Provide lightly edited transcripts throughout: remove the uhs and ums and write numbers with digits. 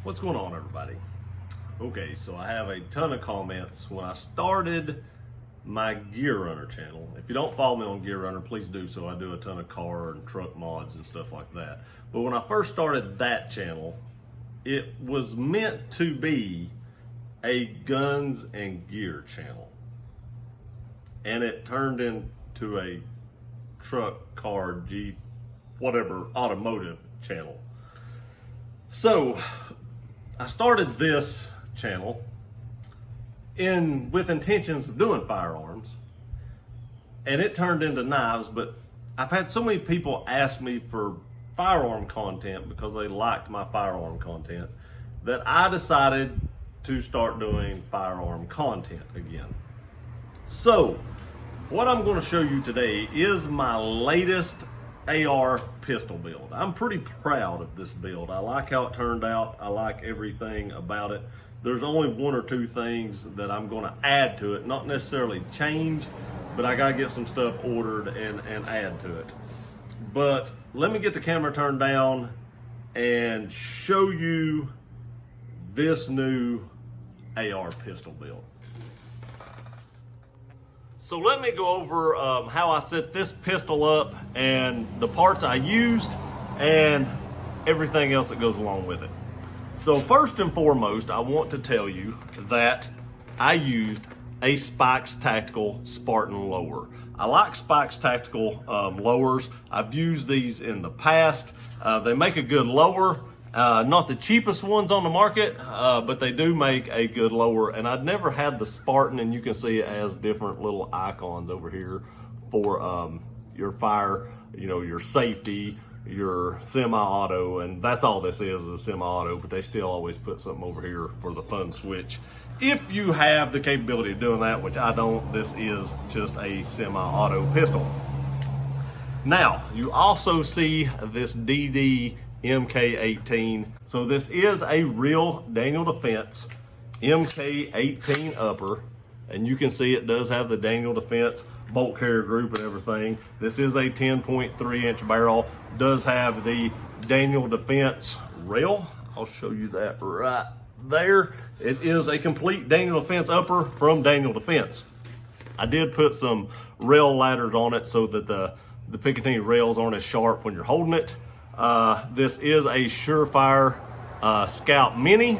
What's going on, everybody? Okay, so I have a ton of comments when I started my Gear Runner channel. If you don't follow me on Gear Runner, please do so. I do a ton of car and truck mods and stuff like that. But when I first started that channel, it was meant to be a guns and gear channel. And it turned into a truck, car, Jeep, whatever, automotive channel. So I started this channel with intentions of doing firearms, and it turned into knives. But I've had so many people ask me for firearm content because they liked my firearm content that I decided to start doing firearm content again. So what I'm going to show you today is my latest AR pistol build. I'm pretty proud of this build. I like how it turned out. I like everything about it. There's only one or two things that I'm going to add to it, not necessarily change, but I got to get some stuff ordered and add to it. But let me get the camera turned down and show you this new AR pistol build. So let me go over how I set this pistol up and the parts I used and everything else that goes along with it. So first and foremost, I want to tell you that I used a Spikes Tactical Spartan lower. I like Spikes Tactical lowers. I've used these in the past. They make a good lower. Not the cheapest ones on the market, but they do make a good lower. And I'd never had the Spartan, and you can see it has different little icons over here for your fire, your safety, your semi-auto, and that's all this is a semi-auto, but they still always put something over here for the fun switch. If you have the capability of doing that, which I don't, this is just a semi-auto pistol. Now, you also see this DD MK18. So this is a real Daniel Defense MK18 upper, and you can see it does have the Daniel Defense bolt carrier group and everything. This is a 10.3 inch barrel, does have the Daniel Defense rail. I'll show you that right there. It is a complete Daniel Defense upper from Daniel Defense. I did put some rail ladders on it so that the Picatinny rails aren't as sharp when you're holding it. This is a Surefire Scout Mini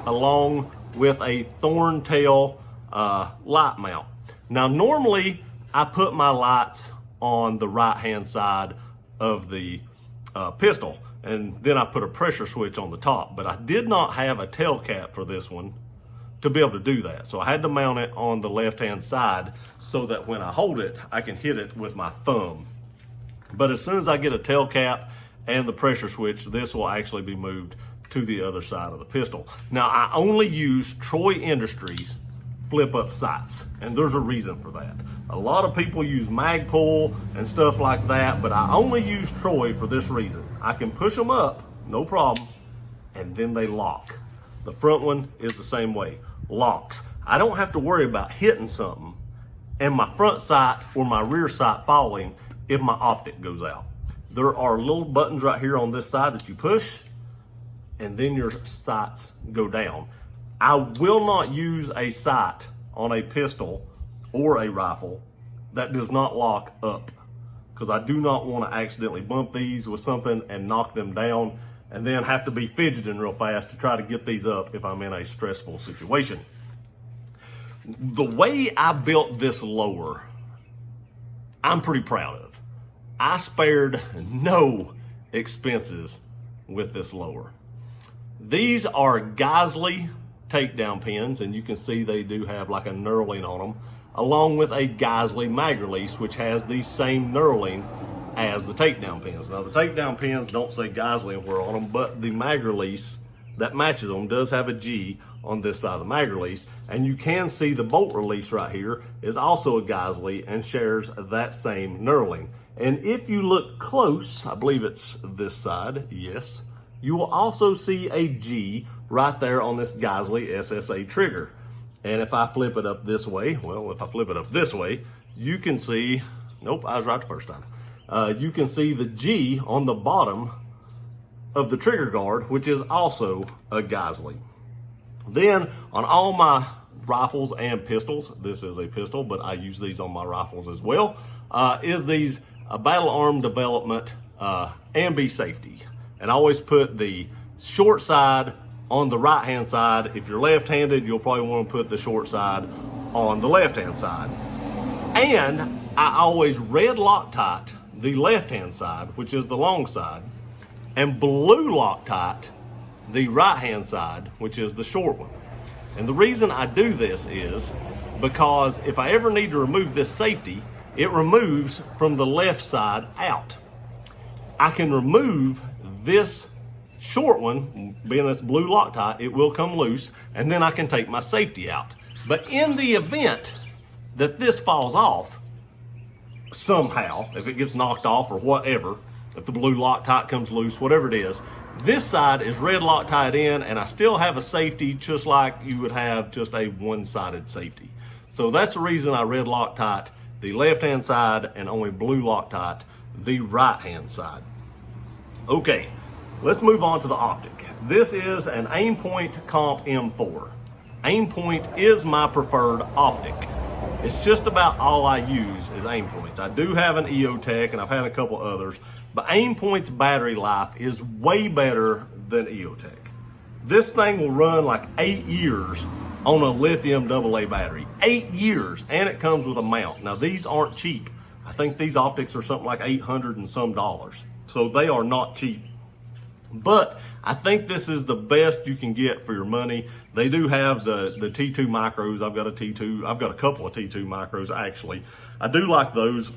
along with a thorn tail light mount. Now normally I put my lights on the right hand side of the pistol, and then I put a pressure switch on the top, but I did not have a tail cap for this one to be able to do that. So I had to mount it on the left hand side so that when I hold it, I can hit it with my thumb. But as soon as I get a tail cap and the pressure switch, this will actually be moved to the other side of the pistol. Now I only use Troy Industries flip up sights, and there's a reason for that. A lot of people use Magpul and stuff like that, but I only use Troy for this reason. I can push them up, no problem, and then they lock. The front one is the same way, locks. I don't have to worry about hitting something and my front sight or my rear sight falling if my optic goes out. There are little buttons right here on this side that you push, and then your sights go down. I will not use a sight on a pistol or a rifle that does not lock up, because I do not want to accidentally bump these with something and knock them down and then have to be fidgeting real fast to try to get these up if I'm in a stressful situation. The way I built this lower, I'm pretty proud of. I spared no expenses with this lower. These are Geisley takedown pins, and you can see they do have like a knurling on them, along with a Geisley mag release, which has the same knurling as the takedown pins. Now the takedown pins don't say Geisley anywhere on them, but the mag release that matches them does have a G on this side of the mag release, and you can see the bolt release right here is also a Geisley and shares that same knurling. And if you look close, I believe it's this side, yes, you will also see a G right there on this Geisley SSA trigger. And if I flip it up this way, you can see, nope, I was right the first time. You can see the G on the bottom of the trigger guard, which is also a Geisley. Then on all my rifles and pistols, this is a pistol, but I use these on my rifles as well, is these Battle Arm Development ambi safety. And I always put the short side on the right hand side. If you're left-handed, you'll probably want to put the short side on the left-hand side. And I always red Loctite the left-hand side, which is the long side, and blue Loctite the right-hand side, which is the short one. And the reason I do this is because if I ever need to remove this safety, it removes from the left side out. I can remove this short one, being this blue Loctite, it will come loose, and then I can take my safety out. But in the event that this falls off somehow, if it gets knocked off or whatever, if the blue Loctite comes loose, whatever it is, this side is red Loctite in, and I still have a safety just like you would have just a one-sided safety. So that's the reason I red Loctite the left-hand side and only blue Loctite the right-hand side. Okay, let's move on to the optic. This is an Aimpoint Comp M4. Aimpoint is my preferred optic. It's just about all I use is Aimpoints. I do have an EOTech and I've had a couple others, but Aimpoint's battery life is way better than EOTech. This thing will run like 8 years on a lithium AA battery. 8 years, and it comes with a mount. Now these aren't cheap. I think these optics are something like $800 and some. So they are not cheap. But I think this is the best you can get for your money. They do have the T2 micros. I've got a couple of T2 micros actually. I do like those.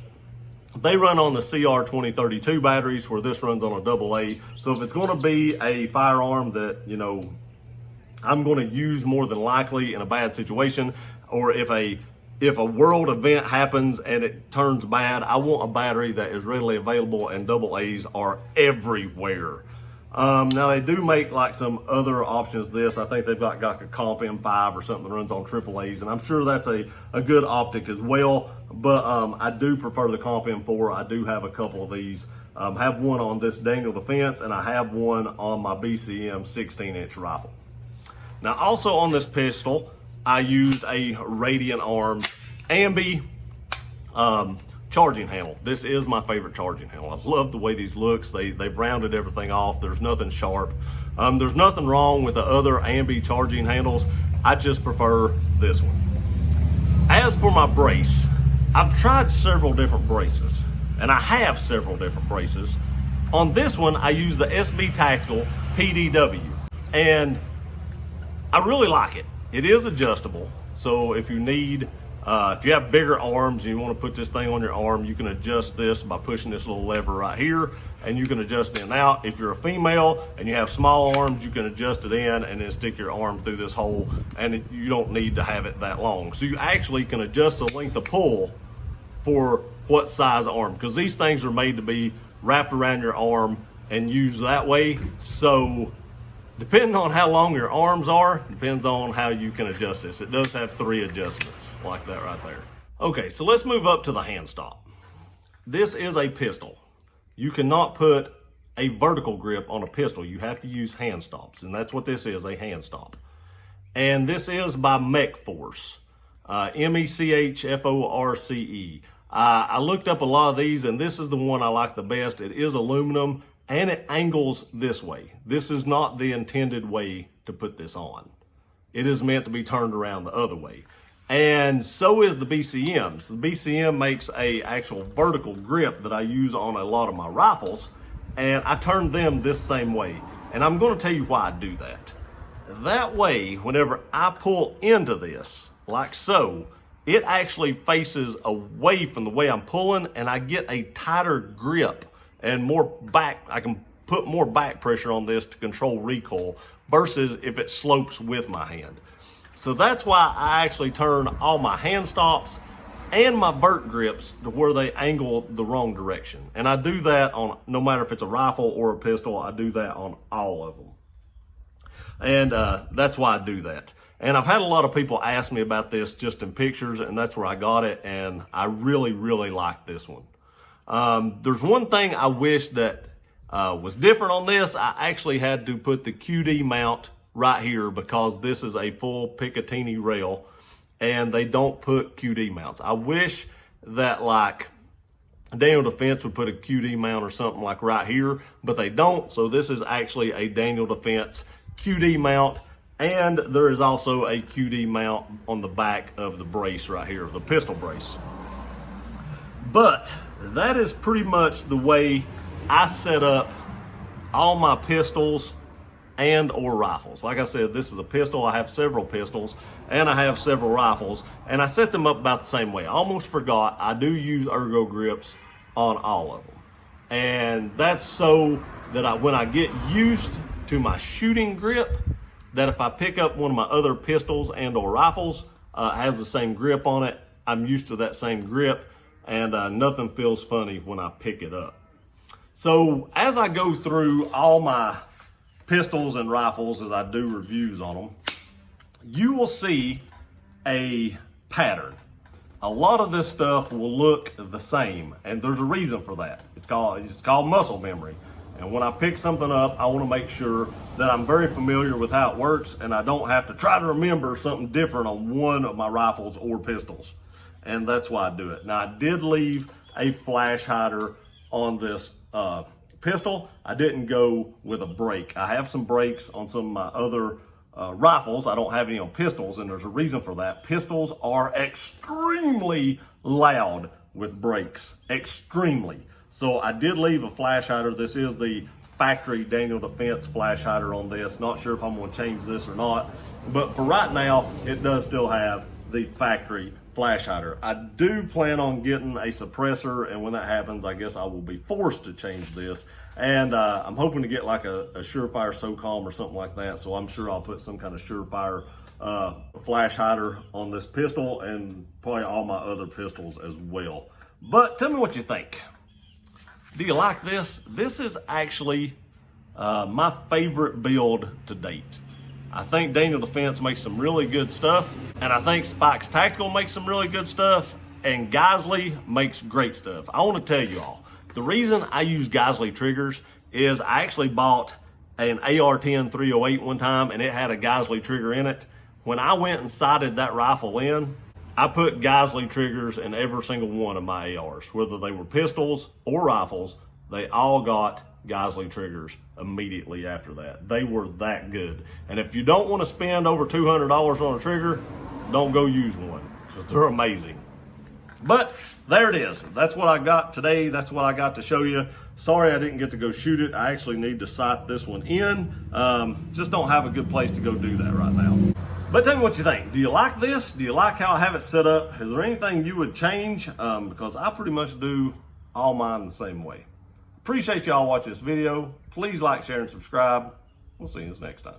They run on the CR2032 batteries, where this runs on a AA. So if it's going to be a firearm that, you know, I'm going to use more than likely in a bad situation, or if a world event happens and it turns bad, I want a battery that is readily available, and AA's are everywhere. Now they do make like some other options. I think they've got a Comp M5 or something that runs on AAA's, and I'm sure that's a good optic as well. But I do prefer the Comp M4. I do have a couple of these. Have one on this Daniel Defense, and I have one on my BCM 16-inch rifle. Now also on this pistol, I used a Radiant Arms ambi charging handle. This is my favorite charging handle. I love the way these looks. They've rounded everything off. There's nothing sharp. There's nothing wrong with the other ambi charging handles. I just prefer this one. As for my brace, I've tried several different braces, and I have several different braces. On this one, I use the SB Tactical PDW, and I really like it. It is adjustable, so if you need if you have bigger arms and you want to put this thing on your arm, you can adjust this by pushing this little lever right here, and you can adjust it in and out. If you're a female and you have small arms, you can adjust it in and then stick your arm through this hole, and you don't need to have it that long. So you actually can adjust the length of pull for what size arm, because these things are made to be wrapped around your arm and used that way. So depending on how long your arms are, depends on how you can adjust this. It does have 3 adjustments like that right there. Okay, so let's move up to the hand stop. This is a pistol. You cannot put a vertical grip on a pistol. You have to use hand stops, and that's what this is, a hand stop. And this is by Mech Force, MECHFORCE. I looked up a lot of these, and this is the one I like the best. It is aluminum, and it angles this way. This is not the intended way to put this on. It is meant to be turned around the other way. And so is the BCMs. The BCM makes a actual vertical grip that I use on a lot of my rifles, and I turn them this same way. And I'm going to tell you why I do that. That way, whenever I pull into this, like so, it actually faces away from the way I'm pulling, and I get a tighter grip and more back. I can put more back pressure on this to control recoil versus if it slopes with my hand. So that's why I actually turn all my hand stops and my vert grips to where they angle the wrong direction. And I do that on, no matter if it's a rifle or a pistol, I do that on all of them. And that's why I do that. And I've had a lot of people ask me about this just in pictures, and that's where I got it. And I really, really like this one. There's one thing I wish that was different on this. I actually had to put the QD mount right here because this is a full Picatinny rail and they don't put QD mounts. I wish that like Daniel Defense would put a QD mount or something like right here, but they don't. So this is actually a Daniel Defense QD mount, and there is also a QD mount on the back of the brace right here, the pistol brace. But that is pretty much the way I set up all my pistols and or rifles. Like I said, this is a pistol. I have several pistols and I have several rifles, and I set them up about the same way. I almost forgot, I do use ergo grips on all of them. And that's so that when I get used to my shooting grip, that if I pick up one of my other pistols and or rifles, has the same grip on it, I'm used to that same grip, and nothing feels funny when I pick it up. So as I go through all my pistols and rifles, as I do reviews on them, you will see a pattern. A lot of this stuff will look the same, and there's a reason for that. It's called muscle memory. And when I pick something up, I want to make sure that I'm very familiar with how it works, and I don't have to try to remember something different on one of my rifles or pistols. And that's why I do it. Now, I did leave a flash hider on this pistol. I didn't go with a brake. I have some brakes on some of my other rifles. I don't have any on pistols, and there's a reason for that. Pistols are extremely loud with brakes, extremely. So I did leave a flash hider. This is the factory Daniel Defense flash hider on this. Not sure if I'm going to change this or not, but for right now, it does still have the factory flash hider. I do plan on getting a suppressor, and when that happens, I guess I will be forced to change this. And I'm hoping to get like a Surefire SOCOM or something like that, so I'm sure I'll put some kind of Surefire flash hider on this pistol and probably all my other pistols as well. But tell me what you think. Do you like this? This is actually my favorite build to date. I think Daniel Defense makes some really good stuff, and I think Spikes Tactical makes some really good stuff, and Geisley makes great stuff. I want to tell you all, the reason I use Geisley triggers is I actually bought an AR-10 308 one time, and it had a Geisley trigger in it. When I went and sighted that rifle in, I put Geisley triggers in every single one of my ARs, whether they were pistols or rifles. They all got Geisley triggers immediately after that. They were that good. And if you don't want to spend over $200 on a trigger, don't go use one, because they're amazing. But there it is. That's what I got today. That's what I got to show you. Sorry I didn't get to go shoot it. I actually need to sight this one in. Just don't have a good place to go do that right now. But tell me what you think. Do you like this? Do you like how I have it set up? Is there anything you would change? Because I pretty much do all mine the same way. Appreciate y'all watching this video. Please like, share, and subscribe. We'll see you next time.